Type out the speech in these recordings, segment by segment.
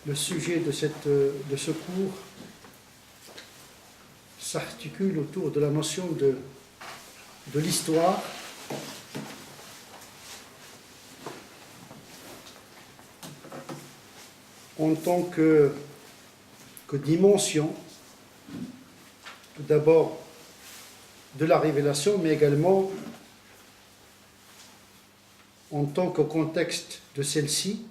Le sujet de ce cours s'articule autour de la notion de l'histoire en tant que dimension, tout d'abord de la révélation, mais également en tant que contexte de celle-ci,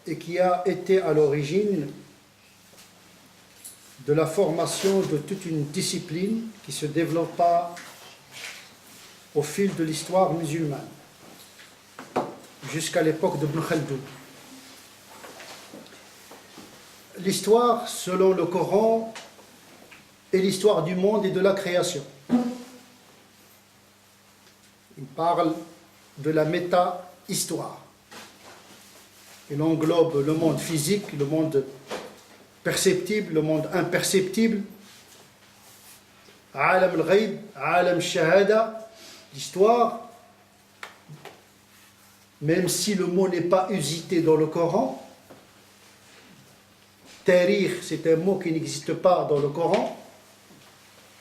et qui a été à l'origine de la formation de toute une discipline qui se développa au fil de l'histoire musulmane, jusqu'à l'époque de Ibn Khaldoun. L'histoire, selon le Coran, est l'histoire du monde et de la création. Il parle de la méta-histoire. Il englobe le monde physique, le monde perceptible, le monde imperceptible, alam al-ghayb, alam al-shahada, l'histoire, même si le mot n'est pas usité dans le Coran. Tarikh, c'est un mot qui n'existe pas dans le Coran.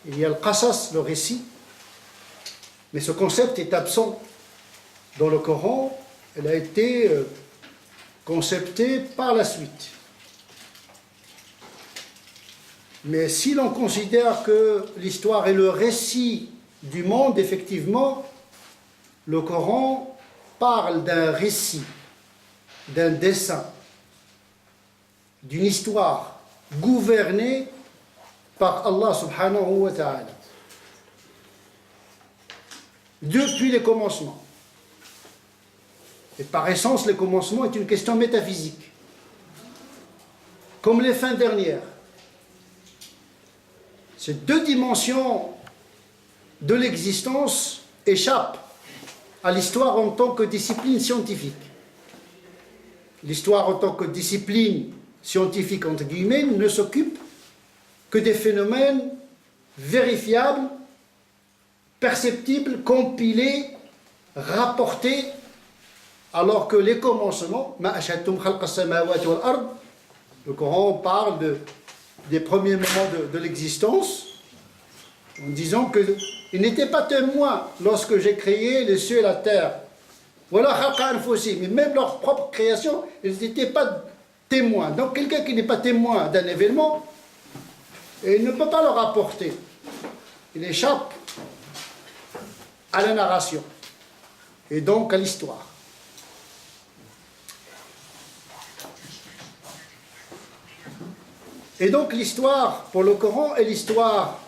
Il y a le qasas, le récit, mais ce concept est absent dans le Coran. Elle a été concepté par la suite. Mais si l'on considère que l'histoire est le récit du monde, effectivement, le Coran parle d'un récit, d'un dessin, d'une histoire gouvernée par Allah subhanahu wa ta'ala. Depuis les commencements. Et par essence, le commencement est une question métaphysique. Comme les fins dernières. Ces deux dimensions de l'existence échappent à l'histoire en tant que discipline scientifique. L'histoire en tant que discipline scientifique, entre guillemets, ne s'occupe que des phénomènes vérifiables, perceptibles, compilés, rapportés, alors que les commencements, le Coran parle des premiers moments de l'existence, en disant qu'ils n'étaient pas témoins lorsque j'ai créé les cieux et la terre. Voilà, mais même leur propre création, ils n'étaient pas témoins. Donc quelqu'un qui n'est pas témoin d'un événement, il ne peut pas le rapporter. Il échappe à la narration et donc à l'histoire. Et donc l'histoire pour le Coran est l'histoire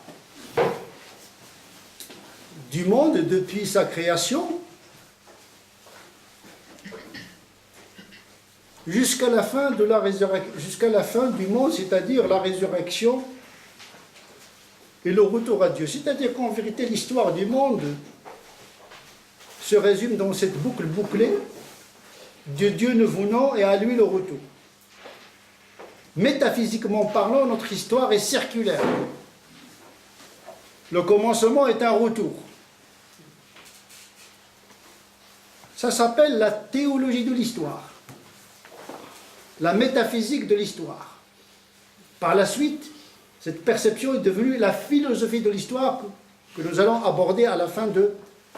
du monde depuis sa création jusqu'à la fin de la résurrection, jusqu'à la fin du monde, c'est-à-dire la résurrection et le retour à Dieu. C'est-à-dire qu'en vérité, l'histoire du monde se résume dans cette boucle bouclée de Dieu ne venant et à lui le retour. Métaphysiquement parlant, notre histoire est circulaire. Le commencement est un retour. Ça s'appelle la théologie de l'histoire, la métaphysique de l'histoire. Par la suite, cette perception est devenue la philosophie de l'histoire que nous allons aborder à la fin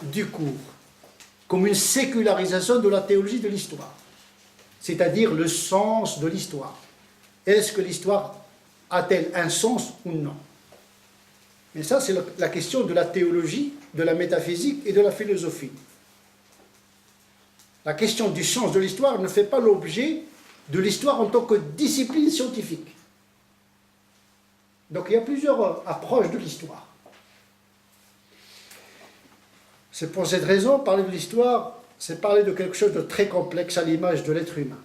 du cours, comme une sécularisation de la théologie de l'histoire, c'est-à-dire le sens de l'histoire. Est-ce que l'histoire a-t-elle un sens ou non? Mais ça, c'est la question de la théologie, de la métaphysique et de la philosophie. La question du sens de l'histoire ne fait pas l'objet de l'histoire en tant que discipline scientifique. Donc il y a plusieurs approches de l'histoire. C'est pour cette raison, parler de l'histoire, c'est parler de quelque chose de très complexe à l'image de l'être humain.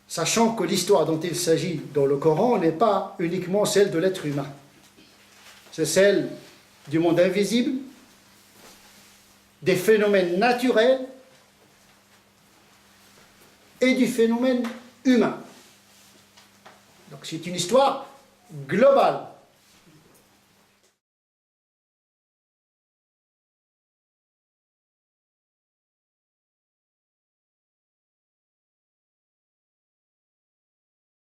Sachant que l'histoire dont il s'agit dans le Coran n'est pas uniquement celle de l'être humain. C'est celle du monde invisible, des phénomènes naturels et du phénomène humain. Donc c'est une histoire globale.